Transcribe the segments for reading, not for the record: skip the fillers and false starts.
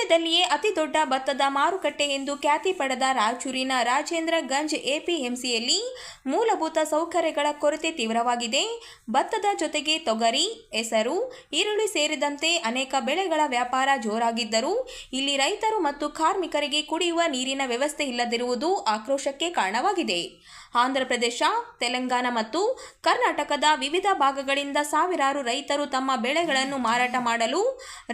ರಾಜ್ಯದಲ್ಲಿಯೇ ಅತಿ ದೊಡ್ಡ ಭತ್ತದ ಮಾರುಕಟ್ಟೆ ಎಂದು ಖ್ಯಾತಿ ಪಡೆದ ರಾಯಚೂರಿನ ರಾಜೇಂದ್ರ ಗಂಜ್ ಎಪಿಎಂಸಿಯಲ್ಲಿ ಮೂಲಭೂತ ಸೌಕರ್ಯಗಳ ಕೊರತೆ ತೀವ್ರವಾಗಿದೆ. ಭತ್ತದ ಜೊತೆಗೆ ತೊಗರಿ, ಹೆಸರು, ಈರುಳ್ಳಿ ಸೇರಿದಂತೆ ಅನೇಕ ಬೆಳೆಗಳ ವ್ಯಾಪಾರ ಜೋರಾಗಿದ್ದರೂ ಇಲ್ಲಿ ರೈತರು ಮತ್ತು ಕಾರ್ಮಿಕರಿಗೆ ಕುಡಿಯುವ ನೀರಿನ ವ್ಯವಸ್ಥೆ ಇಲ್ಲದಿರುವುದು ಆಕ್ರೋಶಕ್ಕೆ ಕಾರಣವಾಗಿದೆ. ಆಂಧ್ರಪ್ರದೇಶ, ತೆಲಂಗಾಣ ಮತ್ತು ಕರ್ನಾಟಕದ ವಿವಿಧ ಭಾಗಗಳಿಂದ ಸಾವಿರಾರು ರೈತರು ತಮ್ಮ ಬೆಳೆಗಳನ್ನು ಮಾರಾಟ ಮಾಡಲು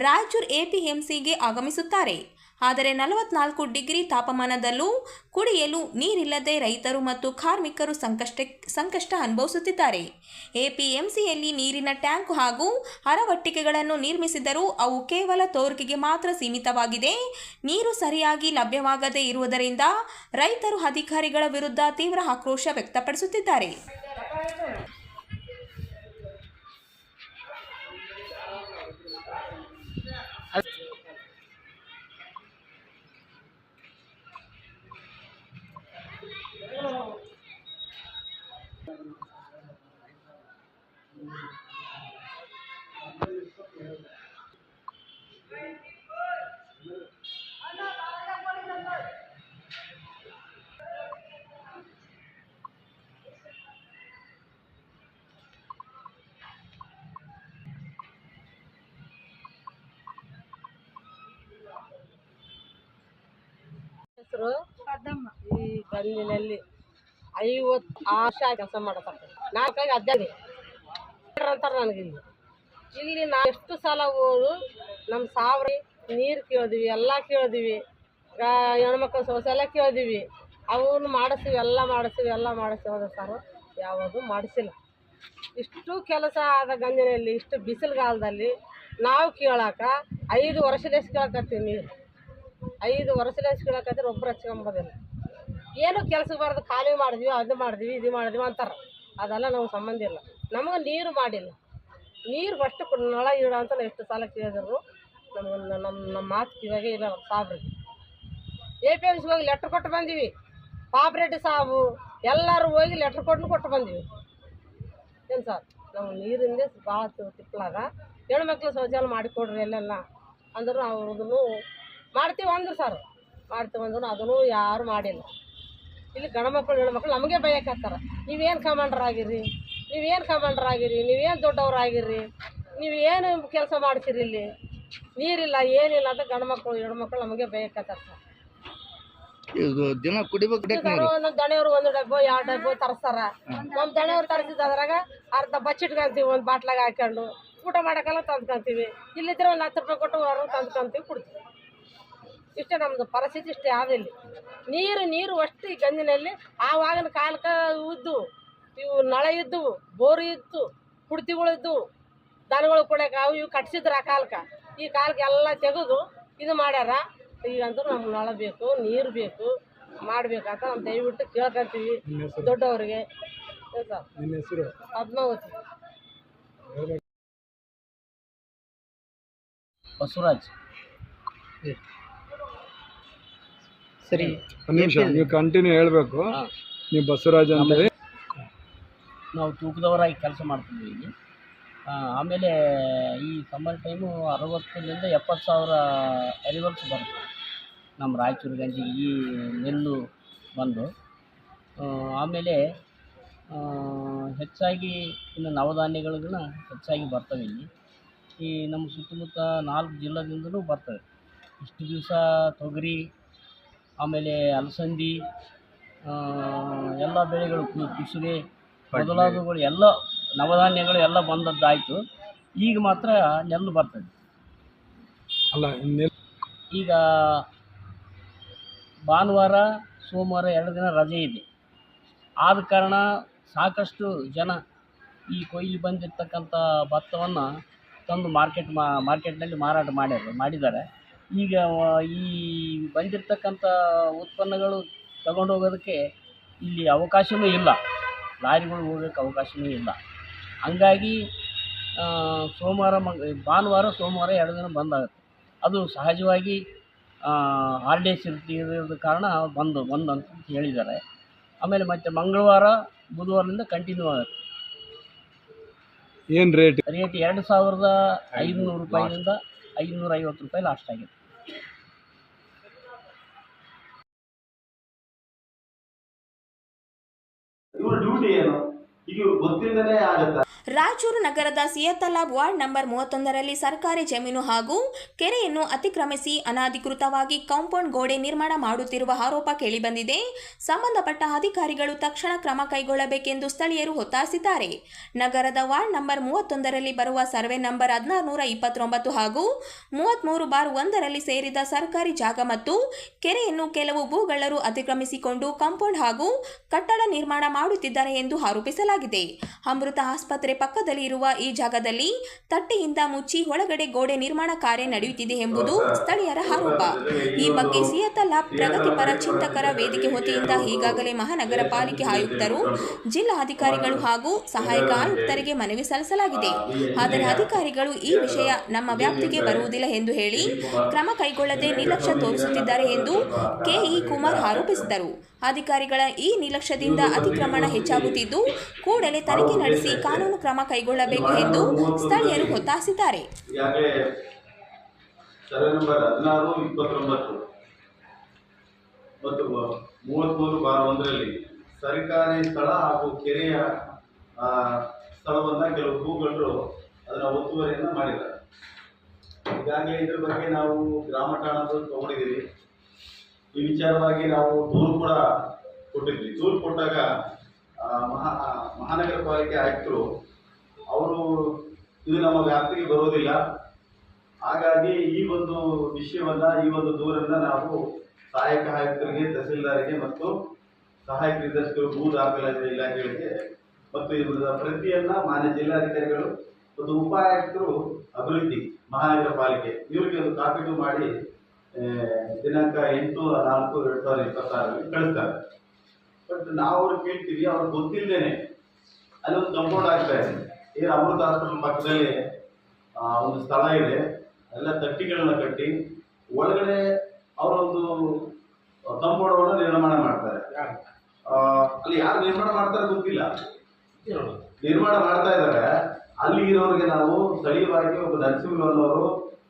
ರಾಯಚೂರು ಎಪಿಎಂಸಿಗೆ ಆಗಮಿಸುತ್ತಾರೆ. ಆದರೆ 44 ಡಿಗ್ರಿ ತಾಪಮಾನದಲ್ಲೂ ಕುಡಿಯಲು ನೀರಿಲ್ಲದೆ ರೈತರು ಮತ್ತು ಕಾರ್ಮಿಕರು ಸಂಕಷ್ಟ ಅನುಭವಿಸುತ್ತಿದ್ದಾರೆ. ಎಪಿಎಂಸಿಯಲ್ಲಿ ನೀರಿನ ಟ್ಯಾಂಕ್ ಹಾಗೂ ಅರವಟ್ಟಿಗೆಗಳನ್ನು ನಿರ್ಮಿಸಿದರೂ ಅವು ಕೇವಲ ತೋರಿಕೆಗೆ ಮಾತ್ರ ಸೀಮಿತವಾಗಿದೆ. ನೀರು ಸರಿಯಾಗಿ ಲಭ್ಯವಾಗದೇ ಇರುವುದರಿಂದ ರೈತರು ಅಧಿಕಾರಿಗಳ ವಿರುದ್ಧ ತೀವ್ರ ಆಕ್ರೋಶ ವ್ಯಕ್ತಪಡಿಸುತ್ತಿದ್ದಾರೆ. ಈ ಗಲ್ಲಿನಲ್ಲಿ 50 ವರ್ಷ ಕೆಲಸ ಮಾಡತಾರೆ. 4-15 ಅಂತಾರೆ ನನಗೆ. ಇಲ್ಲಿ ನಾವು ಎಷ್ಟು ಸಲ ಹೋದು ನಮ್ಮ ಸಾವಿರ ನೀರು ಕೇಳಿದ್ವಿ, ಎಲ್ಲ ಕೇಳಿದ್ವಿ, ಹೆಣ್ಮಕ್ಳು ಶೌಚಾಲಯ ಕೇಳಿದ್ವಿ, ಅವನು ಮಾಡಿಸ್ತೀವಿ, ಎಲ್ಲ ಮಾಡಿಸ್ತೀವಿ ಸರ್, ಯಾವುದು ಮಾಡಿಸಿಲ್ಲ. ಇಷ್ಟು ಕೆಲಸ ಆದ ಗಂಜಿನಲ್ಲಿ, ಇಷ್ಟು ಬಿಸಿಲುಗಾಲದಲ್ಲಿ ನಾವು ಕೇಳಾಕ 5 ವರ್ಷದಷ್ಟು ಕೇಳಕತ್ತೀವಿ. ನೀರು 5 ವರ್ಷದಷ್ಟು ಕೇಳಕತ್ತೀರಿ, ಒಬ್ಬರು ಹಚ್ಕೊಂಬೋದಿಲ್ಲ. ಏನು ಕೆಲಸಕ್ಕೆ ಬರೋದು, ಖಾಲಿ ಮಾಡಿದ್ವಿ, ಅದು ಮಾಡಿದ್ವಿ, ಇದು ಮಾಡಿದ್ವಿ ಅಂತಾರೆ. ಅದೆಲ್ಲ ನಮ್ಗೆ ಸಂಬಂಧ ಇಲ್ಲ. ನಮಗೆ ನೀರು ಮಾಡಿಲ್ಲ. ನೀರು ಫಸ್ಟ್ ನಳ ಇಡ ಅಂತ ಎಷ್ಟು ಸಲ ಕೇಳಿದ್ರು ನಮ್ಗೆ ನಮ್ಮ ಮಾತು ಕಿವಾಗೆ ಇಲ್ಲ. ಸಾಬ್ರಿಗೆ APMC ಹೋಗಿ ಲೆಟ್ರ್ ಕೊಟ್ಟು ಬಂದೀವಿ. ಪಾಪ್ರೆಡ್ಡಿ ಸಾಬು ಎಲ್ಲರೂ ಹೋಗಿ ಲೆಟ್ರ್ ಕೊಟ್ಟು ಬಂದೀವಿ. ಏನು ಸರ್, ನಮ್ಗೆ ನೀರಿಂದ ಭಾಳ ತಿಪ್ಪಲಾಗ ಹೆಣ್ಮಕ್ಳು ಶೌಚಾಲಯ ಮಾಡಿಕೊಡ್ರಿ ಎಲ್ಲೆಲ್ಲ ಅಂದ್ರು ಅವ್ರದನ್ನು ಮಾಡ್ತೀವಿ ಅಂದ್ರು ಸರ್. ಮಾಡ್ತೀವಿ ಅಂದ್ರು ಅದನ್ನು ಯಾರು ಮಾಡಿಲ್ಲ. ಇಲ್ಲಿ ಗಂಡ್ಮಕ್ಳು ಹೆಣ್ಮಕ್ಳು ನಮಗೆ ಬೈಯಕತ್ತಾರೆ. ನೀವೇನು ಕಮಾಂಡ್ರಾಗಿರಿ, ನೀವೇನು ದೊಡ್ಡವರಾಗಿರ್ರಿ, ನೀವೇನು ಕೆಲಸ ಮಾಡ್ತೀರಿ, ಇಲ್ಲಿ ನೀರಿಲ್ಲ ಏನಿಲ್ಲ ಅಂತ ಗಂಡ್ಮಕ್ಳು ಹೆಣ್ಮಕ್ಳು ನಮಗೆ ಬೈಯಕತ್ತಾರೆ ಸರ್. ದಿನ ಕುಡಿಬೇಕು. ನಮ್ಮ ದಣಿಯವರು 1 ಡಬ್ಬ 2 ಡಬ್ಬ ತರಿಸ್ತಾರ. ನಮ್ಮ ದಣಿಯವ್ರು ತರಿಸಿದ ಅದ್ರಾಗ ಅರ್ಧ ಬಚ್ಚಿಟ್ಕೊಂತೀವಿ, ಒಂದು ಬಾಟ್ಲಾಗ ಹಾಕೊಂಡು ಊಟ ಮಾಡೋಕ್ಕೆಲ್ಲ ತಂದ್ಕೊಂತೀವಿ. ಇಲ್ಲಿದ್ರೆ ಒಂದು 10 ರೂಪಾಯಿ ಕೊಟ್ಟು ಹೊರ ತಂದ್ಕೊಂತೀವಿ, ಕುಡ್ತೀವಿ. ಇಷ್ಟೇ ನಮ್ಮದು ಪರಿಸ್ಥಿತಿ. ಇಷ್ಟೇ ಆದಿಲ್ಲಿ ನೀರು ಅಷ್ಟು ಈ ಗಂಜಿನಲ್ಲಿ. ಆವಾಗಿನ ಕಾಲಕ್ಕೆ ಇವು ನಳ ಇದ್ದವು, ಬೋರು ಇತ್ತು, ಕುಡ್ತಿಗಳು ಇದ್ದವು, ದನಗಳು ಕುಡಿಯೋಕೆ ಅವು ಇವು ಕಟ್ಸಿದ್ರು ಆ ಕಾಲಕ್ಕೆ. ಈ ಕಾಲಕ್ಕೆ ಎಲ್ಲ ತೆಗೆದು ಇದು ಮಾಡ್ಯಾರ. ಈಗಂತೂ ನಮ್ಗೆ ನಳ ಬೇಕು, ನೀರು ಬೇಕು, ಮಾಡಬೇಕಂತ ನಾವು ದಯವಿಟ್ಟು ಕೇಳ್ಕೊಂತೀವಿ ದೊಡ್ಡವ್ರಿಗೆ. ಸರ್, ಪದ್ಮಾವತಿ ಬಸವರಾಜ್. ಸರಿ, ಒಂದು ನಿಮಿಷ ನೀವು ಕಂಟಿನ್ಯೂ ಹೇಳಬೇಕು. ನೀವು ಬಸವರಾಜ್ ಅಂದರೆ ನಾವು ತೂಕದವರಾಗಿ ಕೆಲಸ ಮಾಡ್ತಿದ್ವಿ ಇಲ್ಲಿ. ಆಮೇಲೆ ಈ ಸಮ್ಮರ್ ಟೈಮು 60,000 to 70,000 ಎರಿವಲ್ಸ್ ಬರುತ್ತೆ ನಮ್ಮ ರಾಯಚೂರು ಗಂಜಿಗೆ ಈ ನೆಲ್ಲು ಬಂದು. ಆಮೇಲೆ ಹೆಚ್ಚಾಗಿ ಇನ್ನು ನವಧಾನ್ಯಗಳನ್ನ ಹೆಚ್ಚಾಗಿ ಬರ್ತವೆ ಇಲ್ಲಿ. ಈ ನಮ್ಮ ಸುತ್ತಮುತ್ತ 4 ಜಿಲ್ಲೆದಿಂದಲೂ ಬರ್ತವೆ. ಇಷ್ಟು ದಿವಸ ತೊಗರಿ, ಆಮೇಲೆ ಅಲಸಂದಿ, ಎಲ್ಲ ಬೆಳೆಗಳು, ಕುಸುಬೆ ಮೊದಲಾದವುಗಳು ಎಲ್ಲ ನವಧಾನ್ಯಗಳು ಎಲ್ಲ ಬಂದದ್ದಾಯಿತು. ಈಗ ಮಾತ್ರ ನೆಲ್ಲು ಬರ್ತದೆ. ಈಗ ಭಾನುವಾರ ಸೋಮವಾರ 2 ದಿನ ರಜೆ ಇದೆ. ಆದ ಕಾರಣ ಸಾಕಷ್ಟು ಜನ ಈ ಕೊಯ್ಲಿ ಬಂದಿರತಕ್ಕಂಥ ಭತ್ತವನ್ನು ತಂದು ಮಾರ್ಕೆಟ್ನಲ್ಲಿ ಮಾರಾಟ ಮಾಡಿದ್ದಾರೆ. ಈಗ ಈ ಬಂದಿರತಕ್ಕಂಥ ಉತ್ಪನ್ನಗಳು ತಗೊಂಡು ಹೋಗೋದಕ್ಕೆ ಇಲ್ಲಿ ಅವಕಾಶವೂ ಇಲ್ಲ, ಲಾರಿಗಳು ಹೋಗೋಕ್ಕೆ ಅವಕಾಶವೂ ಇಲ್ಲ. ಹಂಗಾಗಿ ಭಾನುವಾರ ಸೋಮವಾರ 2 ದಿನ ಬಂದಾಗುತ್ತೆ. ಅದು ಸಹಜವಾಗಿ ಹಾಲಿಡೇಸ್ ಇರೋದ ಕಾರಣ ಬಂದು ಅಂತ ಹೇಳಿದ್ದಾರೆ. ಆಮೇಲೆ ಮತ್ತೆ ಮಂಗಳವಾರ ಬುಧವಾರದಿಂದ ಕಂಟಿನ್ಯೂ ಆಗುತ್ತೆ. ಏನು ರೇಟ್? 2,500 ರೂಪಾಯಿಯಿಂದ 550 ರೂಪಾಯಿ ಲಾಸ್ಟ್ ಆಗಿದೆ. ಇವ್ರ ಡ್ಯೂಟಿ ಏನು ಈಗ ಗೊತ್ತಿಲ್ಲದೇ ಆಗುತ್ತಾ? ರಾಯಚೂರು ನಗರದ ಸಿಯತಲಾಬ್ ವಾರ್ಡ್ ನಂಬರ್ 31ರಲ್ಲಿ ಸರ್ಕಾರಿ ಜಮೀನು ಹಾಗೂ ಕೆರೆಯನ್ನು ಅತಿಕ್ರಮಿಸಿ ಅನಧಿಕೃತವಾಗಿ ಕಾಂಪೌಂಡ್ ಗೋಡೆ ನಿರ್ಮಾಣ ಮಾಡುತ್ತಿರುವ ಆರೋಪ ಕೇಳಿಬಂದಿದೆ. ಸಂಬಂಧಪಟ್ಟ ಅಧಿಕಾರಿಗಳು ತಕ್ಷಣ ಕ್ರಮ ಕೈಗೊಳ್ಳಬೇಕೆಂದು ಸ್ಥಳೀಯರು ಒತ್ತಾಯಿಸಿದ್ದಾರೆ. ನಗರದ ವಾರ್ಡ್ ನಂಬರ್ 31ರಲ್ಲಿ ಬರುವ ಸರ್ವೆ ನಂಬರ್ 1629 ಹಾಗೂ 33/1ರಲ್ಲಿ ಸೇರಿದ ಸರ್ಕಾರಿ ಜಾಗ ಮತ್ತು ಕೆರೆಯನ್ನು ಕೆಲವು ಭೂಗಳ್ಳರು ಅತಿಕ್ರಮಿಸಿಕೊಂಡು ಕಾಂಪೌಂಡ್ ಹಾಗೂ ಕಟ್ಟಡ ನಿರ್ಮಾಣ ಮಾಡುತ್ತಿದ್ದಾರೆ ಎಂದು ಆರೋಪಿಸಲಾಗಿದೆ. ಅಮೃತ ಆಸ್ಪತ್ರೆ ಪಕ್ಕದಲ್ಲಿ ಇರುವ ಈ ಜಾಗದಲ್ಲಿ ತಟ್ಟೆಯಿಂದ ಮುಚ್ಚಿ ಒಳಗಡೆ ಗೋಡೆ ನಿರ್ಮಾಣ ಕಾರ್ಯ ನಡೆಯುತ್ತಿದೆ ಎಂಬುದು ಸ್ಥಳೀಯರ ಆರೋಪ. ಈ ಬಗ್ಗೆ ಸಿಯತಲಾಬ್ ಪ್ರಗತಿಪರ ಚಿಂತಕರ ವೇದಿಕೆ ವತಿಯಿಂದ ಈಗಾಗಲೇ ಮಹಾನಗರ ಪಾಲಿಕೆ ಆಯುಕ್ತರು, ಜಿಲ್ಲಾ ಅಧಿಕಾರಿಗಳು ಹಾಗೂ ಸಹಾಯಕ ಆಯುಕ್ತರಿಗೆ ಮನವಿ ಸಲ್ಲಿಸಲಾಗಿದೆ. ಆದರೆ ಅಧಿಕಾರಿಗಳು ಈ ವಿಷಯ ನಮ್ಮ ವ್ಯಾಪ್ತಿಗೆ ಬರುವುದಿಲ್ಲ ಎಂದು ಹೇಳಿ ಕ್ರಮ ಕೈಗೊಳ್ಳದೆ ನಿರ್ಲಕ್ಷ್ಯ ತೋರಿಸುತ್ತಿದ್ದಾರೆ ಎಂದು ಕೆಇ ಕುಮಾರ್ ಆರೋಪಿಸಿದರು. ಅಧಿಕಾರಿಗಳ ಈ ನಿರ್ಲಕ್ಷ್ಯದಿಂದ ಅತಿಕ್ರಮಣ ಹೆಚ್ಚಾಗುತ್ತಿದ್ದು ಕೂಡಲೇ ತನಿಖೆ ನಡೆಸಿ ಕಾನೂನು ಕ್ರಮ ಕೈಗೊಳ್ಳಬೇಕು ಎಂದು ಸ್ಥಳೀಯರು ಒತ್ತಾಯಿಸಿದ್ದಾರೆ. ಸರ್ವೆ ನಂಬರ್ 1629 ಮತ್ತು 33/1ರಲ್ಲಿ ಸರ್ಕಾರಿ ಸ್ಥಳ ಹಾಗೂ ಕೆರೆಯ ಸ್ಥಳವನ್ನ ಕೆಲವು ಭೂಗಳ್ಳರು ಅದನ್ನ ಒತ್ತುವರಿಯನ್ನ ಮಾಡಿದ್ದಾರೆ. ಈಗಾಗಲೇ ಇದ್ರ ಬಗ್ಗೆ ನಾವು ಗ್ರಾಮ ಠಾಣದಲ್ಲಿ ತಗೊಂಡಿದ್ದೀವಿ. ಈ ವಿಚಾರವಾಗಿ ನಾವು ದೂರು ಕೂಡ ಕೊಟ್ಟಿದ್ವಿ. ದೂರು ಕೊಟ್ಟಾಗ ಮಹಾನಗರ ಪಾಲಿಕೆ ಆಯುಕ್ತರು ಅವರು ಇದು ನಮ್ಮ ವ್ಯಾಪ್ತಿಗೆ ಬರೋದಿಲ್ಲ, ಹಾಗಾಗಿ ಈ ಒಂದು ವಿಷಯವನ್ನ, ಈ ಒಂದು ದೂರನ್ನ ನಾವು ಸಹಾಯಕ ಆಯುಕ್ತರಿಗೆ, ತಹಸೀಲ್ದಾರಿಗೆ ಮತ್ತು ಸಹಾಯಕ ನಿರ್ದೇಶಕರು, ಭೂ ದಾಖಲಾತಿ ಇಲಾಖೆಗಳಿಗೆ ಮತ್ತು ಇದರ ಪ್ರತಿಯನ್ನ ಮಾನ್ಯ ಜಿಲ್ಲಾಧಿಕಾರಿಗಳು ಮತ್ತು ಉಪ ಆಯುಕ್ತರು ಅಭಿವೃದ್ಧಿ ಮಹಾನಗರ ಪಾಲಿಕೆ ಇವರಿಗೆ ಒಂದು ಕಾಪಿ ಮಾಡಿ ದಿನಾಂಕ 8/4/2026 ಕಳಿಸ್ತಾರೆ. ಬಟ್ ನಾವು ಅವ್ರಿಗೆ ಕೇಳ್ತೀವಿ, ಅವ್ರಿಗೆ ಗೊತ್ತಿಲ್ಲದೇನೆ ಅಲ್ಲೊಂದು ಕಂಪೌಂಡ್ ಆಗ್ತಾ ಇದೆ. ಏನು ಅಮೃತ ಹಾಸ್ಪಿಟಲ್ ಪಕ್ಕದಲ್ಲಿ ಒಂದು ಸ್ಥಳ ಇದೆ, ಎಲ್ಲ ತಟ್ಟಿಗಳನ್ನ ಕಟ್ಟಿ ಒಳಗಡೆ ಅವರೊಂದು ಕಂಪೌಂಡ್ ನಿರ್ಮಾಣ ಮಾಡ್ತಾರೆ. ಅಲ್ಲಿ ಯಾರು ನಿರ್ಮಾಣ ಮಾಡ್ತಾರೆ ಗೊತ್ತಿಲ್ಲ, ನಿರ್ಮಾಣ ಮಾಡ್ತಾ ಇದ್ದಾರೆ. ಅಲ್ಲಿ ಇರೋರಿಗೆ ನಾವು ಸ್ಥಳೀಯವಾಗಿ ಒಬ್ಬ ನರಸಿಂಹನವರು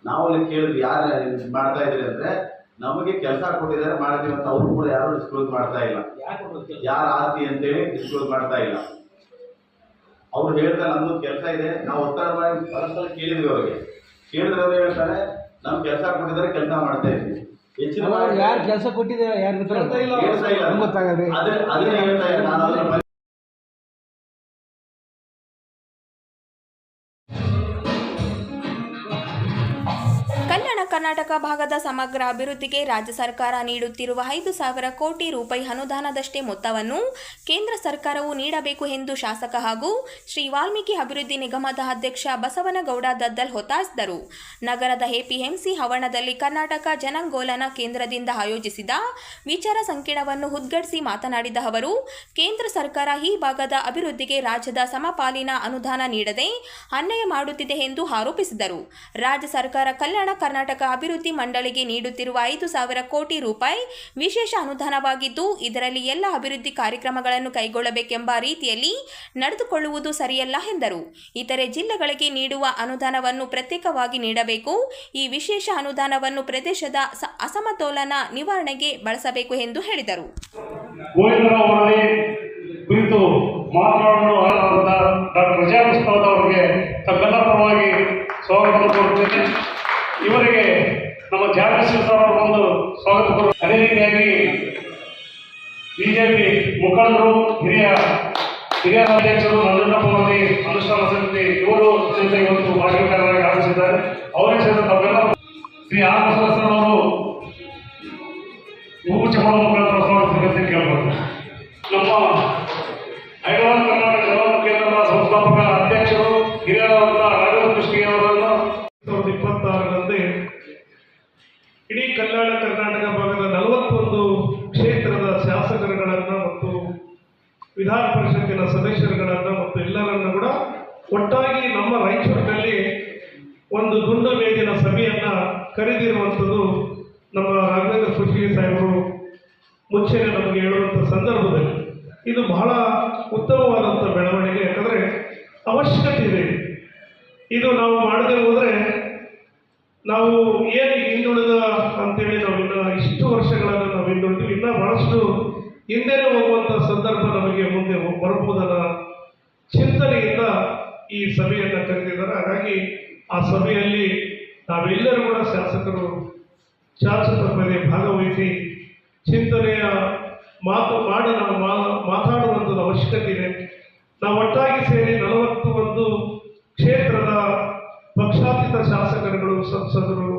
ನಾವು ಅಲ್ಲಿ ಕೇಳಿದ್ವಿ, ಯಾರು ಮಾಡ್ತಾ ಇದ್ರಿ ಅಂದ್ರೆ ನಮಗೆ ಕೆಲಸ ಕೊಟ್ಟಿದ್ದಾರೆ ಮಾಡ್ತೀವಿ ಅಂತ. ಅವರು ಕೂಡ ಯಾರು ಡಿಸ್ಕ್ಲೋಸ್ ಮಾಡ್ತಾ ಇಲ್ಲ, ಯಾರ ಆಸ್ತಿ ಅಂತೇಳಿ ಡಿಸ್ಕ್ಲೋಸ್ ಮಾಡ್ತಾ ಇಲ್ಲ. ಅವ್ರು ಹೇಳ್ತಾರೆ ನಮ್ದು ಕೆಲಸ ಇದೆ, ನಾವು ಒತ್ತಡ ಮಾಡಿ ಪರಸ್ಪರ ಕೇಳಿದ್ವಿ. ಅವ್ರಿಗೆ ಕೇಳಿದ್ರೆ ಅವ್ರು ಹೇಳ್ತಾರೆ ನಮ್ ಕೆಲಸ ಕೊಟ್ಟಿದ್ದಾರೆ, ಕೆಲಸ ಮಾಡ್ತಾ ಇದ್ವಿ. ಹೆಚ್ಚಿನ ಯಾರು ಕೆಲಸ ಕೊಟ್ಟಿದ್ದಾರೆ ಯಾರು ಅದನ್ನೇ ಹೇಳ್ತಾ ಇದ್ದಾರೆ. ನಾನು ಅದನ್ನ ಕಲ್ಯಾಣ ಕರ್ನಾಟಕ ಭಾಗದ ಸಮಗ್ರ ಅಭಿವೃದ್ಧಿಗೆ ರಾಜ್ಯ ಸರ್ಕಾರ ನೀಡುತ್ತಿರುವ 5,000 ಕೋಟಿ ರೂಪಾಯಿ ಅನುದಾನದಷ್ಟೇ ಮೊತ್ತವನ್ನು ಕೇಂದ್ರ ಸರ್ಕಾರವು ನೀಡಬೇಕು ಎಂದು ಶಾಸಕ ಹಾಗೂ ಶ್ರೀ ವಾಲ್ಮೀಕಿ ಅಭಿವೃದ್ಧಿ ನಿಗಮದ ಅಧ್ಯಕ್ಷ ಬಸವನಗೌಡ ದದ್ದಲ್ ಒತ್ತಾಯಿಸಿದರು. ನಗರದ ಎಪಿಎಂಸಿ ಆವರಣದಲ್ಲಿ ಕರ್ನಾಟಕ ಜನಾಂದೋಲನ ಕೇಂದ್ರದಿಂದ ಆಯೋಜಿಸಿದ ವಿಚಾರ ಸಂಕಿರಣವನ್ನು ಉದ್ಘಾಟಿಸಿ ಮಾತನಾಡಿದ ಅವರು, ಕೇಂದ್ರ ಸರ್ಕಾರ ಈ ಭಾಗದ ಅಭಿವೃದ್ಧಿಗೆ ರಾಜ್ಯದ ಸಮಪಾಲಿನ ಅನುದಾನ ನೀಡದೆ ಅನ್ಯಾಯ ಮಾಡುತ್ತಿದೆ ಎಂದು ಆರೋಪಿಸಿದರು. ರಾಜ್ಯ ಸರ್ಕಾರ ಕಲ್ಯಾಣ ಕರ್ನಾಟಕ ಅಭಿವೃದ್ಧಿ ಮಂಡಳಿಗೆ ನೀಡುತ್ತಿರುವ 5,000 ಕೋಟಿ ರೂಪಾಯಿ ವಿಶೇಷ ಅನುದಾನವಾಗಿದ್ದು, ಇದರಲ್ಲಿ ಎಲ್ಲ ಅಭಿವೃದ್ಧಿ ಕಾರ್ಯಕ್ರಮಗಳನ್ನು ಕೈಗೊಳ್ಳಬೇಕೆಂಬ ರೀತಿಯಲ್ಲಿ ನಡೆದುಕೊಳ್ಳುವುದು ಸರಿಯಲ್ಲ ಎಂದರು. ಇತರೆ ಜಿಲ್ಲೆಗಳಿಗೆ ನೀಡುವ ಅನುದಾನವನ್ನು ಪ್ರತ್ಯೇಕವಾಗಿ ನೀಡಬೇಕು. ಈ ವಿಶೇಷ ಅನುದಾನವನ್ನು ಪ್ರದೇಶದ ಅಸಮತೋಲನ ನಿವಾರಣೆಗೆ ಬಳಸಬೇಕು ಎಂದು ಹೇಳಿದರು. ಕುರಿತು ಮಾತನಾಡಲು ಡಾಕ್ಟರ್ ವಿಜಯಪ್ರಸಾದ್ ಅವರಿಗೆ ತಮ್ಮೆಲ್ಲ ಪರವಾಗಿ ಸ್ವಾಗತ ಕೋರುತ್ತೇನೆ. ಇವರಿಗೆ ನಮ್ಮ ಜಾಗೃತಿ ಒಂದು ಸ್ವಾಗತ ಕೋರು. ಅದೇ ರೀತಿಯಾಗಿ ಬಿಜೆಪಿ ಮುಖಂಡರು, ಹಿರಿಯ ಅಧ್ಯಕ್ಷರು ನಂಜುಂಡಪ್ಪನವರಿ ಅನುಷ್ಠಾನ ಸಮಿತಿ ಇವರು ಸಹಿತ ಇವತ್ತು ಭಾಷಣಕಾರರಾಗಿ ಆಗಮಿಸಿದ್ದಾರೆ. ಅವರಿಗೆ ಸಹಿತ ತಮ್ಮೆಲ್ಲ ಶ್ರೀ ಆರ್ ಬಸವರಾಜರವರು ಹೂಗುಚ್ಛ ಮಾಡುವ ಮುಖಾಂತರ ಸ್ವಾಗತಿಸಬೇಕಂತ ಕೇಳ್ಬೋದು. ನಮ್ಮ ಹೈದರಾಬಾದ್ ಕರ್ನಾಟಕ ಜನಾಂದೋಲನ ಕೇಂದ್ರದ ಸಂಸ್ಥಾಪಕ ಅಧ್ಯಕ್ಷರು ಹಿರಿಯರಾದ ರಾಘವೇಂದ್ರ ಕೃಷ್ಣಯ್ಯ ಅವರನ್ನು 2026ರಂದೇ ಇಡೀ ಕಲ್ಯಾಣ ಕರ್ನಾಟಕ ಭಾಗದ 41 ಕ್ಷೇತ್ರದ ಶಾಸಕರುಗಳನ್ನು ಮತ್ತು ವಿಧಾನ ಪರಿಷತ್ತಿನ ಸದಸ್ಯರುಗಳನ್ನು ಮತ್ತು ಎಲ್ಲರನ್ನು ಕೂಡ ಒಟ್ಟಾಗಿ ನಮ್ಮ ರಾಯಚೂರಿನಲ್ಲಿ ಒಂದು ದುಂಡು ಮೇಜಿನ ಸಭೆಯನ್ನ ಕರೆದಿರುವಂಥದ್ದು ನಮ್ಮ ರಾಘವೇಂದ್ರ ಕೃಷ್ಣಯ್ಯ ಸಾಹೇಬರು ಮುಂಚೆನೆ ನಮಗೆ ಹೇಳುವಂಥ ಸಂದರ್ಭದಲ್ಲಿ ಇದು ಬಹಳ ಉತ್ತಮವಾದಂಥ ಬೆಳವಣಿಗೆ. ಯಾಕಂದರೆ ಅವಶ್ಯಕತೆ ಇದೆ. ಇದು ನಾವು ಮಾಡದೆ ಹೋದರೆ ನಾವು ಏನು ಹಿಂದುಳಿದ ಅಂತೇಳಿ ನಾವು ಇನ್ನು ಇಷ್ಟು ವರ್ಷಗಳನ್ನು ನಾವು ಹಿಂದುಳಿದ್ವಿ. ಇನ್ನೂ ಬಹಳಷ್ಟು ಹಿಂದೆನೇ ಹೋಗುವಂಥ ಸಂದರ್ಭ ನಮಗೆ ಮುಂದೆ ಬರಬಹುದನ್ನ ಚಿಂತನೆಯಿಂದ ಈ ಸಭೆಯನ್ನು ಕರೆದಿದ್ದಾರೆ. ಹಾಗಾಗಿ ಆ ಸಭೆಯಲ್ಲಿ ನಾವೆಲ್ಲರೂ ಕೂಡ ಶಾಸಕರು ಚಾಚು ಭಾಗವಹಿಸಿ ಚಿಂತನೆಯ ಮಾಡಿ ನಾವು ಮಾತಾಡುವಂಥದ್ದು ಅವಶ್ಯಕತೆ ಇದೆ. ನಾವು ಒಟ್ಟಾಗಿ ಸೇರಿ 41 ಕ್ಷೇತ್ರದ ಪಕ್ಷಾತೀತ ಶಾಸಕರುಗಳು, ಸಂಸದರು,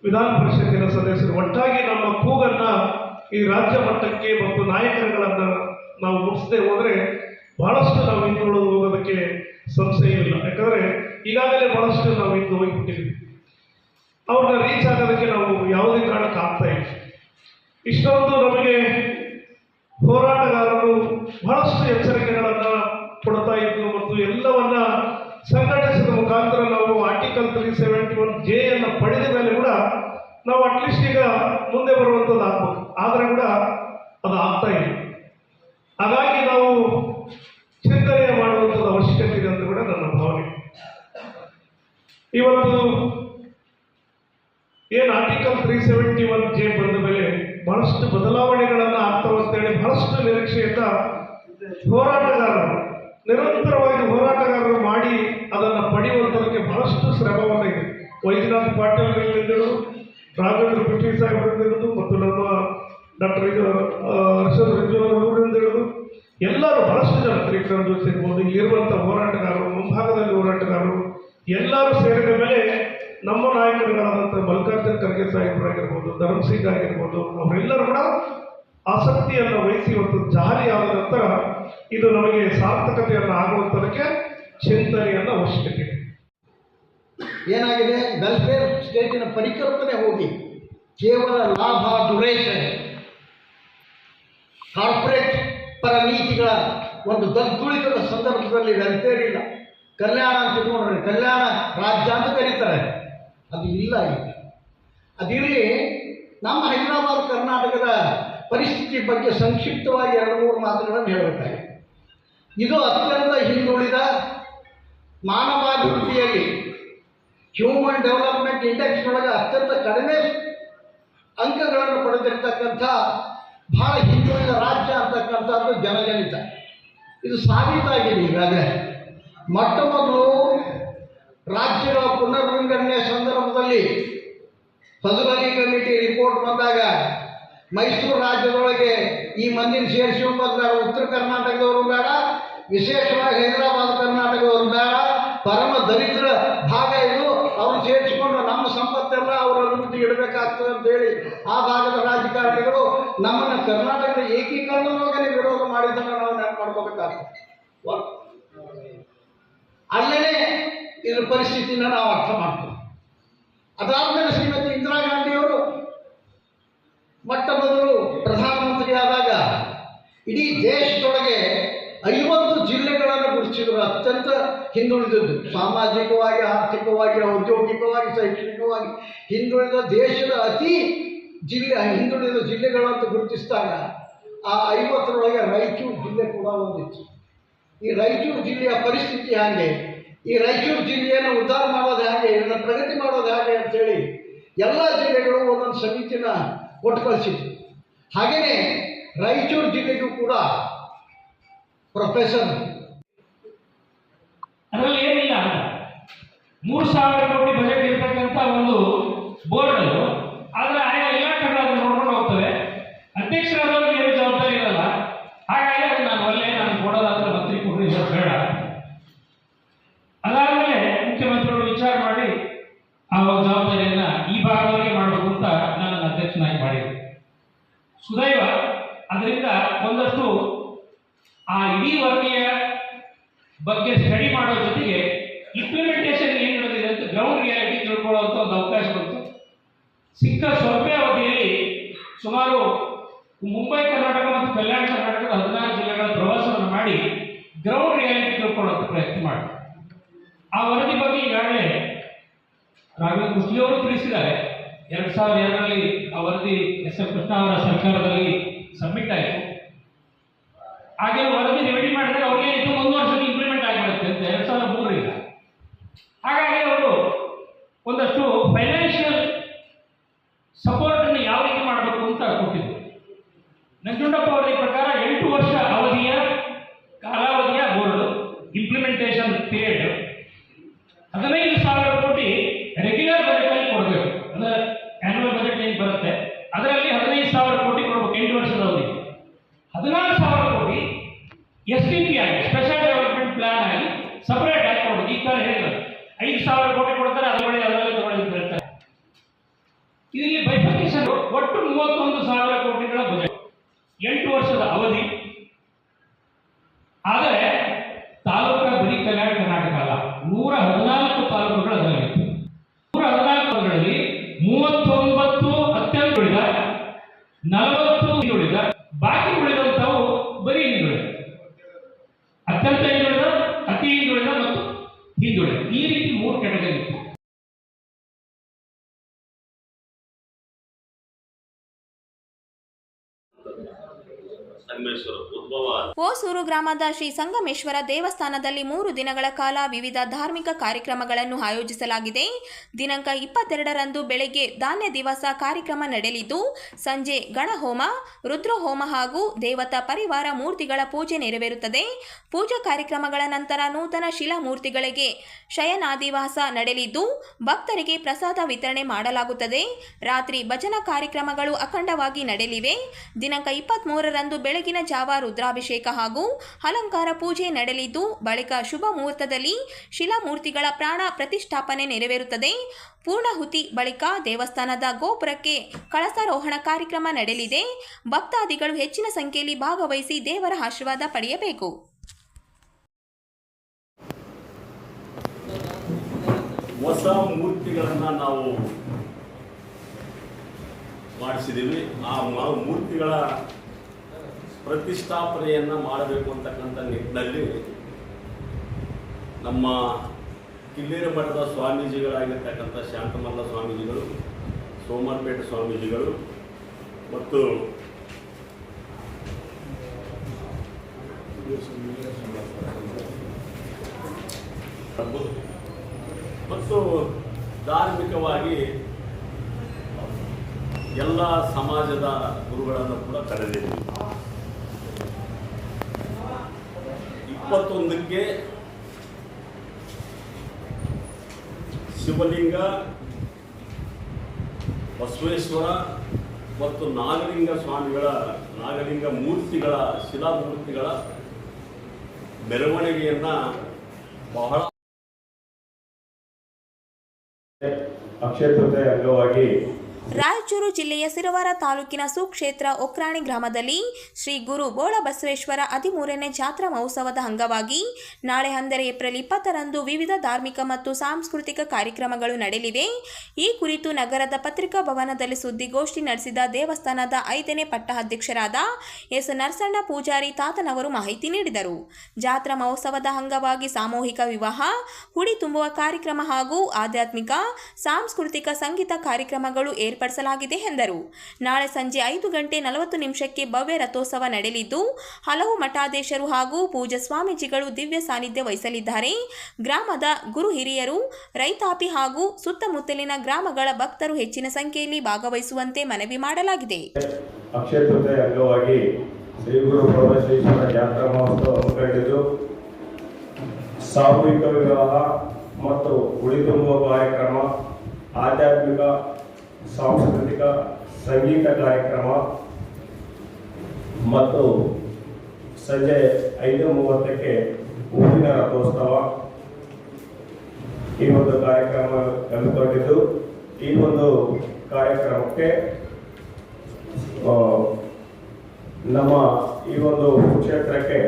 ವಿಧಾನ ಪರಿಷತ್ತಿನ ಸದಸ್ಯರು ಒಟ್ಟಾಗಿ ನಮ್ಮ ಕೂಗನ್ನ ಈ ರಾಜ್ಯ ಮಟ್ಟಕ್ಕೆ ಮತ್ತು ನಾಯಕರುಗಳನ್ನ ನಾವು ಮುಗಿಸದೆ ಹೋದರೆ ಬಹಳಷ್ಟು ನಾವು ಹಿಂದುಳಿದು ಹೋಗೋದಕ್ಕೆ ಸಂಶಯವಿಲ್ಲ. ಯಾಕಂದ್ರೆ ಈಗಾಗಲೇ ಬಹಳಷ್ಟು ನಾವು ಹಿಂದೆ ಹೋಗಿಬಿಟ್ಟಿದ್ವಿ. ಅವ್ರನ್ನ ರೀಚ್ ಆಗೋದಕ್ಕೆ ನಾವು ಯಾವುದೇ ಕಾರಣಕ್ಕೆ ಆಗ್ತಾ ಇಲ್ಲ. ಇಷ್ಟೊಂದು ನಮಗೆ ಹೋರಾಟಗಾರರು ಬಹಳಷ್ಟು ಎಚ್ಚರಿಕೆಗಳನ್ನು ಕೊಡ್ತಾ ಇದ್ರು ಮತ್ತು ಎಲ್ಲವನ್ನ ಸಂಘಟಿಸಿದ ಮುಖಾಂತರ ನಾವು ಆರ್ಟಿಕಲ್ 371J ಅನ್ನು ಪಡೆದ ಮೇಲೆ ಕೂಡ ನಾವು ಅಟ್ಲೀಸ್ಟ್ ಈಗ ಮುಂದೆ ಬರುವಂಥದ್ದು ಆಗ್ಬೇಕು. ಆದರೆ ಕೂಡ ಅದು ಆಗ್ತಾ ಇಲ್ಲ. ಹಾಗಾಗಿ ನಾವು ಚಿಂತನೆ ಮಾಡುವಂಥದ್ದು ಅವಶ್ಯಕತೆ ಇದೆ ಅಂತ ಕೂಡ ನನ್ನ ಭಾವನೆ. ಇವತ್ತು ಏನು ಆರ್ಟಿಕಲ್ 371J ಬಂದ ಮೇಲೆ ಬಹಳಷ್ಟು ಬದಲಾವಣೆಗಳನ್ನು ಆಗ್ತಾವಂತೇಳಿ ಬಹಳಷ್ಟು ನಿರೀಕ್ಷೆಯಿಂದ ಹೋರಾಟಗಾರರು ನಿರಂತರವಾಗಿ ಹೋರಾಟಗಾರರು ಮಾಡಿ ಅದನ್ನು ಪಡೆಯುವಂಥದಕ್ಕೆ ಬಹಳಷ್ಟು ಶ್ರಮವನ್ನು ಇದೆ. ವೈದ್ಯನಾಥ್ ಪಾಟೀಲ್, ರಾಘವೇಂದ್ರ ಪಿಟಿ ಸಾಹೇಬರು ಮತ್ತು ನಮ್ಮ ಡಾಕ್ಟರ್ ಹರ್ಷದ್ ರಿಜ್ವಾನ್ ಎಲ್ಲರೂ ಬಹಳಷ್ಟು ಜನ ತ್ರಿವಿಕ್ರಮ್ ಜೋಶಿ ಇರ್ಬೋದು, ಇಲ್ಲಿರುವಂಥ ಹೋರಾಟಗಾರರು, ಮುಂಭಾಗದಲ್ಲಿ ಹೋರಾಟಗಾರರು ಎಲ್ಲರೂ ಸೇರಿದ ಮೇಲೆ ನಮ್ಮ ನಾಯಕರುಗಳಾದಂಥ ಮಲ್ಲಿಕಾರ್ಜುನ ಖರ್ಗೆ ಸಾಹೇಬರಾಗಿರ್ಬೋದು, ಧರ್ಮಸಿಂಗ್ ಆಗಿರ್ಬೋದು, ಅವರೆಲ್ಲರೂ ಕೂಡ ಆಸಕ್ತಿಯನ್ನು ವಹಿಸಿ ಇವತ್ತು ಜಾರಿಯಾದ ನಂತರ ಇದು ನಮಗೆ ಸಾರ್ಥಕತೆಯನ್ನು ಆಗುವಂಥದಕ್ಕೆ ಚಿಂತನೆಯನ್ನು ಅವಶ್ಯಕತೆ ಇದೆ. ಏನಾಗಿದೆ, ವೆಲ್ಫೇರ್ ಸ್ಟೇಟಿನ ಪರಿಕಲ್ಪನೆ ಹೋಗಿ ಕೇವಲ ಲಾಭ, ದುರೇಶ, ಕಾರ್ಪೊರೇಟ್ ಪರ ನೀತಿಗಳ ಒಂದು ದದ್ದುಳಿತದ ಸಂದರ್ಭದಲ್ಲಿ ವೆಲ್ಫೇರ್ ಇಲ್ಲ. ಕಲ್ಯಾಣ ಅಂತ ಇಟ್ಕೊಂಡ್ರೆ ಕಲ್ಯಾಣ ರಾಜ್ಯ ಅಂತ ಕರೀತಾರೆ, ಅದು ಇಲ್ಲ. ಈಗ ಅದಿರಲಿ, ನಮ್ಮ ಹೈದರಾಬಾದ್ ಕರ್ನಾಟಕದ ಪರಿಸ್ಥಿತಿ ಬಗ್ಗೆ ಸಂಕ್ಷಿಪ್ತವಾಗಿ 2-3 ಮಾತುಗಳನ್ನು ಹೇಳಬೇಕಾಗಿದೆ. ಇದು ಅತ್ಯಂತ ಹಿಂದುಳಿದ ಮಾನವಾಭಿವೃದ್ಧಿಯಲ್ಲಿ ಹ್ಯೂಮನ್ ಡೆವಲಪ್ಮೆಂಟ್ ಇಂಡೆಕ್ಸ್ನೊಳಗೆ ಅತ್ಯಂತ ಕಡಿಮೆ ಅಂಕಗಳನ್ನು ಪಡೆದಿರತಕ್ಕಂಥ ಬಹಳ ಹಿಂದುಳಿದ ರಾಜ್ಯ ಅಂತಕ್ಕಂಥದ್ದು ಜನಜನಿತ. ಇದು ಸಾಬೀತಾಗಿದೆ ಈಗಾಗಲೇ. ಮೊಟ್ಟ ಮೊದಲು ರಾಜ್ಯಗಳ ಪುನರ್ವಿಂಗಡಣೆ ಸಂದರ್ಭದಲ್ಲಿ ಫಜಲ್ ಕಮಿಟಿ ರಿಪೋರ್ಟ್ ಬಂದಾಗ ಮೈಸೂರು ರಾಜ್ಯದೊಳಗೆ ಈ ಮಂದಿನ ಸೇರಿಸಿಕೊಂಡು ಬೇಡ, ಉತ್ತರ ಕರ್ನಾಟಕದವರು ಬೇಡ, ವಿಶೇಷವಾಗಿ ಹೈದರಾಬಾದ್ ಕರ್ನಾಟಕದವರು ಬೇಡ, ಪರಮ ದರಿದ್ರ ಭಾಗ ಇದು, ಅವರು ಸೇರಿಸಿಕೊಂಡು ನಮ್ಮ ಸಂಪತ್ತೆಲ್ಲ ಅವರ ಅಭಿವೃದ್ಧಿ ಇಡಬೇಕಾಗ್ತದೆ ಅಂತೇಳಿ ಆ ಭಾಗದ ರಾಜಕಾರಣಿಗಳು ನಮ್ಮನ್ನು ಕರ್ನಾಟಕದ ಏಕೀಕರಣದೊಳಗೆ ವಿರೋಧ ಮಾಡಿದ್ದನ್ನು ನಾವು ನೆನಪು ಮಾಡ್ಕೋಬೇಕಾಗ್ತದೆ. ಅಲ್ಲೇ ಇದ್ರ ಪರಿಸ್ಥಿತಿನ ನಾವು ಅರ್ಥ ಮಾಡ್ತೀವಿ. ಅದಾದ್ಮೇಲೆ ಶ್ರೀಮತಿ ಇಂದಿರಾ ಗಾಂಧಿಯವರು ಮೊಟ್ಟ ಮೊದಲು ಪ್ರಧಾನಮಂತ್ರಿ ಆದಾಗ ಇಡೀ ದೇಶದೊಳಗೆ 50 ಜಿಲ್ಲೆಗಳನ್ನು ಗುರುತಿಸಿದ್ರು ಅತ್ಯಂತ ಹಿಂದುಳಿದದ್ದು, ಸಾಮಾಜಿಕವಾಗಿ, ಆರ್ಥಿಕವಾಗಿ, ಔದ್ಯೋಗಿಕವಾಗಿ, ಶೈಕ್ಷಣಿಕವಾಗಿ ಹಿಂದುಳಿದ ದೇಶದ ಹಿಂದುಳಿದ ಜಿಲ್ಲೆಗಳಂತ ಗುರುತಿಸಿದಾಗ ಆ 50ರೊಳಗೆ ರಾಯಚೂರು ಜಿಲ್ಲೆ ಕೂಡ ಒಂದಿತ್ತು. ಈ ರಾಯಚೂರು ಜಿಲ್ಲೆಯ ಪರಿಸ್ಥಿತಿ ಹಾಗೆ, ಈ ರಾಯಚೂರು ಜಿಲ್ಲೆಯನ್ನು ಉದ್ಧಾರ ಮಾಡೋದು ಹೇಗೆ, ಇದನ್ನು ಪ್ರಗತಿ ಮಾಡೋದು ಹೇಗೆ ಅಂತೇಳಿ ಎಲ್ಲ ಜಿಲ್ಲೆಗಳು ಒಂದೊಂದು ಸಮಿತಿನ ಕೊಟ್ಟು ಕಳಿಸಿದ್ರು. ಹಾಗೆಯೇ ರಾಯಚೂರು ಜಿಲ್ಲೆಗೂ ಕೂಡ ಪ್ರೊಫೆಸರ್ ಅದರಲ್ಲಿ ಏನಿಲ್ಲ, 3,000 ಕೋಟಿ ಬಜೆಟ್ ಇರ್ತಕ್ಕಂಥ ಒಂದು ಬೋರ್ಡ್ ಅದು. ಆದರೆ ಆಯಾ ಇಲಾಖೆಗಳು ಅದನ್ನು ನೋಡ್ಕೊಂಡು ಹೋಗ್ತವೆ. ಅಧ್ಯಕ್ಷರಾದವ್ರಿಗೆ ಏನು ಜವಾಬ್ದಾರಿ ಇರಲ್ಲ. ಹಾಗಾಗಿ ಅದು ನಾನು ಕೊಡೋದಾದ್ರೆ ಮಂತ್ರಿ ಕೊಡ್ರಿ, ಬೇಡ. ಅದಾದಮೇಲೆ ಮುಖ್ಯಮಂತ್ರಿಗಳು ವಿಚಾರ ಮಾಡಿ ಆ ಒಂದು ಜವಾಬ್ದಾರಿಯನ್ನ ಈ ಭಾಗದವರಿಗೆ ಮಾಡಬೇಕು ಅಂತ ನಾನು ಅಧ್ಯಕ್ಷನಾಗಿ ಮಾಡಿದೆ. ಸುದೈವ ಅದರಿಂದ ಒಂದಷ್ಟು ಆ ಇಡೀ ವರದಿಯ ಬಗ್ಗೆ ಸ್ಟಡಿ ಮಾಡೋ ಜೊತೆಗೆ ಇಂಪ್ಲಿಮೆಂಟೇಷನ್ ಏನು ನಡೆದಿದೆ ಅಂತ ಗ್ರೌಂಡ್ ರಿಯಾಲಿಟಿ ತಿಳ್ಕೊಳ್ಳುವಂಥ ಒಂದು ಅವಕಾಶ ಬಂತು. ಸಿಕ್ಕ ಸ್ವಲ್ಪ ಅವಧಿಯಲ್ಲಿ ಸುಮಾರು ಮುಂಬೈ ಕರ್ನಾಟಕ ಮತ್ತು ಕಲ್ಯಾಣ ಕರ್ನಾಟಕದ 16 ಜಿಲ್ಲೆಗಳ ಪ್ರವಾಸವನ್ನು ಮಾಡಿ ಗ್ರೌಂಡ್ ರಿಯಾಲಿಟಿ ತಿಳ್ಕೊಳ್ಳುವಂಥ ಪ್ರಯತ್ನ ಮಾಡಿ ಆ ವರದಿ ಬಗ್ಗೆ ಈಗಾಗಲೇ ರಾಘವೇಂದ್ರ ಕುಸ್ಲಿ ಅವರು ತಿಳಿಸಿದ್ದಾರೆ. 2002ರಲ್ಲಿ ಆ ವರದಿ ಎಸ್.ಎಂ. ಕೃಷ್ಣ ಅವರ ಸರ್ಕಾರದಲ್ಲಿ ಸಬ್ಮಿಟ್ ಆಯಿತು. ಹಾಗೆ ವರದಿ ರೆಡಿ ಮಾಡಿದ್ರೆ ಅವ್ರಿಗೆ ಇದು 1 ವರ್ಷಕ್ಕೆ ಇಂಪ್ಲಿಮೆಂಟ್ ಆಗಿಬಿಡುತ್ತೆ ಅಂತ 2003ರಿಂದ. ಹಾಗಾಗಿ ಅವರು ಒಂದಷ್ಟು ಫೈನಾನ್ಷಿಯಲ್ ಸಪೋರ್ಟನ್ನು ಯಾವ ರೀತಿ ಮಾಡಬೇಕು ಅಂತ ಕೊಟ್ಟಿದ್ರು. ನಂಜುಂಡಪ್ಪ ಅವರ ಪ್ರಕಾರ ಏನು ಬರುತ್ತೆ ಅದರಲ್ಲಿ 15,000 ಕೋಟಿ ಕೊಡಬೇಕು 8 ವರ್ಷದ ಅವಧಿ. 16,000 ಕೋಟಿ STP ಆಗಿ ಸ್ಪೆಷಲ್ ಡೆವಲಪ್ಮೆಂಟ್ ಪ್ಲಾನ್ ಆಗಿ ಸಪರೇಟ್ ಆಗಿ ಕೊಡಬೇಕು. ಈ ತರ ಹೇಳಿದ್ರು 5,000 ಕೋಟಿ ಕೊಡ್ತಾರೆ, ಅದರಲ್ಲಿ ತಗೊಳ್ಳಿ ಅಂತ ಹೇಳ್ತಾರೆ. ಇದರಲ್ಲಿ ಬೈಫರ್ಕೇಶನ್ ಒಟ್ಟು 31,000 ಕೋಟಿಗಳ ಬಜೆಟ್ 8 ವರ್ಷದ ಅವಧಿ. ಆದರೆ ತಾಲೂಕ ಬರೀ ಕಲ್ಯಾಣ ಕರ್ನಾಟಕ ಅಲ್ಲ, 114 ತಾಲೂಕುಗಳು ಅದರಲ್ಲಿತ್ತು. 114 ತಾಲೂಕುಗಳಲ್ಲಿ 39 ಅತ್ಯಂತ ಉಳಿದ, 40 ಹಿಂದುಳಿದ, ಬಾಕಿ ಉಳಿದಂಥವು ಬರೀ ಹಿಂದುಳಿದ, ಅತ್ಯಂತ ಹಿಂದುಳಿದ, ಅತಿ ಹಿಂದುಳಿದ ಮತ್ತು ಹಿಂದುಳಿದ, ಈ ರೀತಿ 3 ಕ್ಯಾಟಗರಿ ಇತ್ತು. ಹೊಸೂರು ಗ್ರಾಮದ ಶ್ರೀ ಸಂಗಮೇಶ್ವರ ದೇವಸ್ಥಾನದಲ್ಲಿ 3 ದಿನಗಳ ಕಾಲ ವಿವಿಧ ಧಾರ್ಮಿಕ ಕಾರ್ಯಕ್ರಮಗಳನ್ನು ಆಯೋಜಿಸಲಾಗಿದೆ. ದಿನಾಂಕ 22ರಂದು ಬೆಳಗ್ಗೆ ಧಾನ್ಯ ದಿವಸ ಕಾರ್ಯಕ್ರಮ ನಡೆಯಲಿದ್ದು, ಸಂಜೆ ಗಣಹೋಮ, ರುದ್ರಹೋಮ ಹಾಗೂ ದೇವತಾ ಪರಿವಾರ ಮೂರ್ತಿಗಳ ಪೂಜೆ ನೆರವೇರುತ್ತದೆ. ಪೂಜಾ ಕಾರ್ಯಕ್ರಮಗಳ ನಂತರ ನೂತನ ಶಿಲಾಮೂರ್ತಿಗಳಿಗೆ ಶಯನಾದಿವಾಸ ನಡೆಯಲಿದ್ದು, ಭಕ್ತರಿಗೆ ಪ್ರಸಾದ ವಿತರಣೆ ಮಾಡಲಾಗುತ್ತದೆ. ರಾತ್ರಿ ಭಜನಾ ಕಾರ್ಯಕ್ರಮಗಳು ಅಖಂಡವಾಗಿ ನಡೆಯಲಿವೆ. ದಿನಾಂಕ 23ರಂದು ಬೆಳಗಿನ ಜಾವ ರುದ್ರಾಭಿಷೇಕ ಹಾಗೂ ಅಲಂಕಾರ ಪೂಜೆ ನಡೆಯಲಿದ್ದು, ಬಳಿಕ ಶುಭ ಮುಹೂರ್ತದಲ್ಲಿ ಶಿಲಾಮೂರ್ತಿಗಳ ಪ್ರಾಣ ಪ್ರತಿಷ್ಠಾಪನೆ ನೆರವೇರುತ್ತದೆ. ಪೂರ್ಣಾಹುತಿ ಬಳಿಕ ದೇವಸ್ಥಾನದ ಗೋಪುರಕ್ಕೆ ಕಳಸಾರೋಹಣ ಕಾರ್ಯಕ್ರಮ ನಡೆಯಲಿದೆ. ಭಕ್ತಾದಿಗಳು ಹೆಚ್ಚಿನ ಸಂಖ್ಯೆಯಲ್ಲಿ ಭಾಗವಹಿಸಿ ದೇವರ ಆಶೀರ್ವಾದ ಪಡೆಯಬೇಕು. ಹೊಸ ಮೂರ್ತಿಗಳನ್ನು ನಾವು ಮಾಡಿಸಿದ್ದೀವಿ. ಆ ಮೂರ್ತಿಗಳ ಪ್ರತಿಷ್ಠಾಪನೆಯನ್ನು ಮಾಡಬೇಕು ಅಂತಕ್ಕಂಥ ನಿಟ್ಟಿನಲ್ಲಿ ನಮ್ಮ ಕಿಲ್ಲೇರ ಮಠದ ಸ್ವಾಮೀಜಿಗಳಾಗಿರ್ತಕ್ಕಂಥ ಶಾಂತಮಲ್ಲ ಸ್ವಾಮೀಜಿಗಳು, ಸೋಮರಪೇಟೆ ಸ್ವಾಮೀಜಿಗಳು ಮತ್ತು ಧಾರ್ಮಿಕವಾಗಿ ಎಲ್ಲ ಸಮಾಜದ ಗುರುಗಳನ್ನು ಕೂಡ ಕರೆದಿದ್ದೀವಿ. 21ಕ್ಕೆ ಶಿವಲಿಂಗ, ಬಸವೇಶ್ವರ ಮತ್ತು ನಾಗಲಿಂಗ ಮೂರ್ತಿಗಳ ಶಿಲಾಮೂರ್ತಿಗಳ ಮೆರವಣಿಗೆಯನ್ನು ಬಹಳ ಅಕ್ಷಯ ತೃತೀಯ ಅಂಗವಾಗಿ ರಾಯಚೂರು ಜಿಲ್ಲೆಯ ಸಿರವಾರ ತಾಲೂಕಿನ ಸುಕ್ಷೇತ್ರ ಒಕ್ರಾಣಿ ಗ್ರಾಮದಲ್ಲಿ ಶ್ರೀ ಗುರು ಬೋಳಬಸವೇಶ್ವರ 13ನೇ ಜಾತ್ರಾ ಮಹೋತ್ಸವದ ಅಂಗವಾಗಿ ನಾಳೆ ಅಂದರೆ ಏಪ್ರಿಲ್ 20ರಂದು ವಿವಿಧ ಧಾರ್ಮಿಕ ಮತ್ತು ಸಾಂಸ್ಕೃತಿಕ ಕಾರ್ಯಕ್ರಮಗಳು ನಡೆಯಲಿವೆ. ಈ ಕುರಿತು ನಗರದ ಪತ್ರಿಕಾ ಭವನದಲ್ಲಿ ಸುದ್ದಿಗೋಷ್ಠಿ ನಡೆಸಿದ ದೇವಸ್ಥಾನದ 5ನೇ ಪಟ್ಟಾಧ್ಯಕ್ಷರಾದ ಎಸ್ ನರಸಣ್ಣ ಪೂಜಾರಿ ತಾತನವರು ಮಾಹಿತಿ ನೀಡಿದರು. ಜಾತ್ರಾ ಮಹೋತ್ಸವದ ಅಂಗವಾಗಿ ಸಾಮೂಹಿಕ ವಿವಾಹ, ಹುಡಿ ತುಂಬುವ ಕಾರ್ಯಕ್ರಮ ಹಾಗೂ ಆಧ್ಯಾತ್ಮಿಕ ಸಾಂಸ್ಕೃತಿಕ ಸಂಗೀತ ಕಾರ್ಯಕ್ರಮಗಳು ಏರ್ಪಡಿಸಲಾಗಿದೆ ಎಂದರು. ನಾಳೆ ಸಂಜೆ 5:40 ಭವ್ಯ ರಥೋತ್ಸವ ನಡೆಯಲಿದ್ದು, ಹಲವು ಮಠಾಧೀಶರು ಹಾಗೂ ಪೂಜ್ಯ ಸ್ವಾಮೀಜಿಗಳು ದಿವ್ಯ ಸಾನ್ನಿಧ್ಯ ವಹಿಸಲಿದ್ದಾರೆ. ಗ್ರಾಮದ ಗುರು ಹಿರಿಯರು, ರೈತಾಪಿ ಹಾಗೂ ಸುತ್ತಮುತ್ತಲಿನ ಗ್ರಾಮಗಳ ಭಕ್ತರು ಹೆಚ್ಚಿನ ಸಂಖ್ಯೆಯಲ್ಲಿ ಭಾಗವಹಿಸುವಂತೆ ಮನವಿ ಮಾಡಲಾಗಿದೆ. ಅಕ್ಷಯ ತೃತೀಯ ಅಂಗವಾಗಿ ಶ್ರೀ ಗುರು ಬೋಳಬಸವೇಶ್ವರ ಜಾತ್ರಾ ಮಹೋತ್ಸವ ಹಮ್ಮಿಕೊಂಡಿದ್ದು, ಸಾಮೂಹಿಕ ವಿವಾಹ ಮತ್ತು ಉಳಿ ತುಂಬುವ ಕಾರ್ಯಕ್ರಮ, ಆಧ್ಯಾತ್ಮಿಕ ಸಾಂಸ್ಕೃತಿಕ ಸಂಗೀತ ಕಾರ್ಯಕ್ರಮ ಮತ್ತು ಸಂಜೆ 5:30ಕ್ಕೆ ಹೂವಿನ ರಥೋತ್ಸವ ಈ ಒಂದು ಕಾರ್ಯಕ್ರಮ ಹಮ್ಮಿಕೊಂಡಿದ್ದು, ಈ ಒಂದು ಕಾರ್ಯಕ್ರಮಕ್ಕೆ ನಮ್ಮ ಈ ಒಂದು ಕ್ಷೇತ್ರಕ್ಕೆ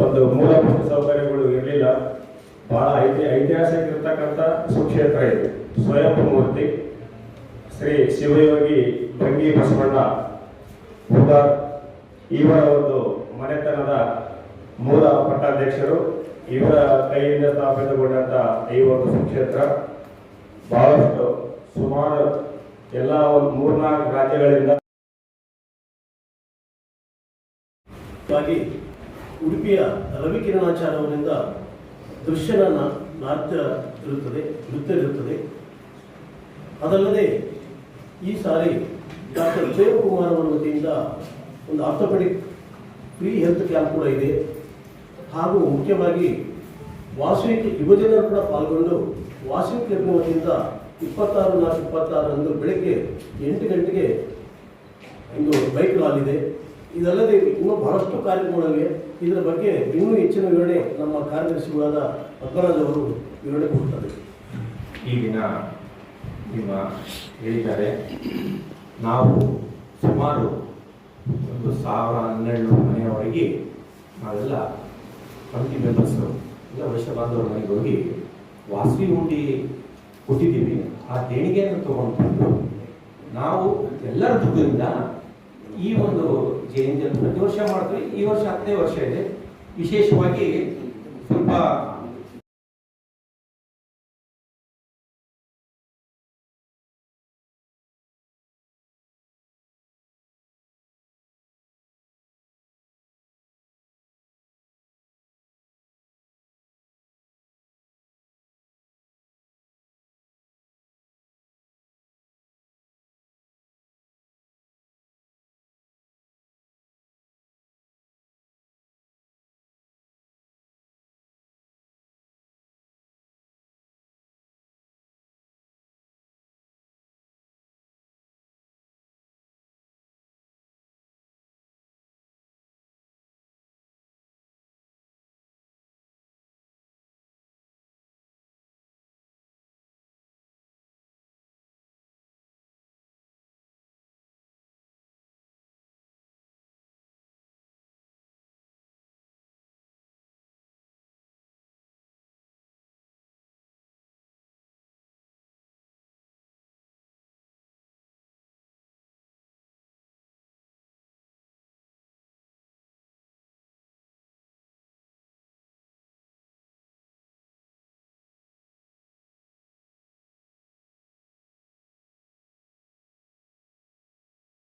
ಒಂದು ಮೂಲಭೂತ ಸೌಕರ್ಯಗಳು ಇರಲಿಲ್ಲ. ಬಹಳ ಐತಿಹಾಸಿಕ ಇರತಕ್ಕಂಥ ಸುಕ್ಷೇತ್ರ ಇದು. ಸ್ವಯಂ ಮೂರ್ತಿ ಶ್ರೀ ಶಿವಯೋಗಿ ಗಂಗಿ ಬಸವಣ್ಣ ಉದಾರ್ ಇವರ ಒಂದು ಮನೆತನದ ಮೂಲ ಪಟ್ಟಾಧ್ಯಕ್ಷರು, ಇವರ ಕೈಯಿಂದ ಸ್ಥಾಪಿತಗೊಂಡಂಥ ಈ ಒಂದು ಸುಕ್ಷೇತ್ರ ಬಹಳಷ್ಟು ಸುಮಾರು ಎಲ್ಲ ಒಂದು 3-4 ರಾಜ್ಯಗಳಿಂದ ಉಡುಪಿಯ ರವಿಕಿರಣಾಚಾರ್ಯ ಅವರಿಂದ ದೃಶ್ಯನ ನೃತ್ಯ ಇರುತ್ತದೆ. ಅದಲ್ಲದೆ ಈ ಸಾರಿ ಡಾಕ್ಟರ್ ಜಯಕುಮಾರ್ ಅವರ ವತಿಯಿಂದ ಒಂದು ಆರ್ಥೋಪೆಡಿಕ್ ಫ್ರೀ ಹೆಲ್ತ್ ಕ್ಯಾಂಪ್ ಕೂಡ ಇದೆ. ಹಾಗೂ ಮುಖ್ಯವಾಗಿ ವಾಸವಿ ಯುವಜನರು ಕೂಡ ಪಾಲ್ಗೊಂಡು ವಾಸವಿ ಕ್ಲಬ್ನ ವತಿಯಿಂದ 26/4/26 ಬೆಳಗ್ಗೆ 8 ಗಂಟೆಗೆ ಒಂದು ಬೈಕ್ ರ್ಯಾಲಿ ಇದೆ. ಇದಲ್ಲದೆ ಇನ್ನೂ ಬಹಳಷ್ಟು ಕಾರ್ಯಕ್ರಮಗಳಿವೆ. ಇದರ ಬಗ್ಗೆ ಇನ್ನೂ ಹೆಚ್ಚಿನ ವಿವರಣೆ ನಮ್ಮ ಕಾರ್ಯದರ್ಶಿಗಳಾದ ಪದ್ಮರಾಜ್ ಅವರು ವಿವರಣೆ ಕೊಡ್ತಾರೆ. ಈ ದಿನ ನಿಮ್ಮ ಹೇಳಿದ್ದಾರೆ, ನಾವು ಸುಮಾರು 1012 ಮನೆಯವರೆಗೆ ನಾವೆಲ್ಲ ಕಮಿಟಿ ಮೆಂಬರ್ಸು ಎಲ್ಲ ವೈಶ್ಯ ಬಾಂಧವರ ಮನೆಗೆ ಹೋಗಿ ವಾಸವಿ ಉಂಡಿ ಕೊಟ್ಟಿದ್ದೀವಿ. ಆ ದೇಣಿಗೆಯನ್ನು ತಗೊಂಡು ನಾವು ಎಲ್ಲರ ದುಡ್ಡಿಂದ ಈ ಒಂದು ಜಯಂತಿಯನ್ನು ಪ್ರತಿ ವರ್ಷ ಮಾಡ್ತೀವಿ. ಈ ವರ್ಷ 10ನೇ ವರ್ಷ ಇದೆ. ವಿಶೇಷವಾಗಿ ಸ್ವಲ್ಪ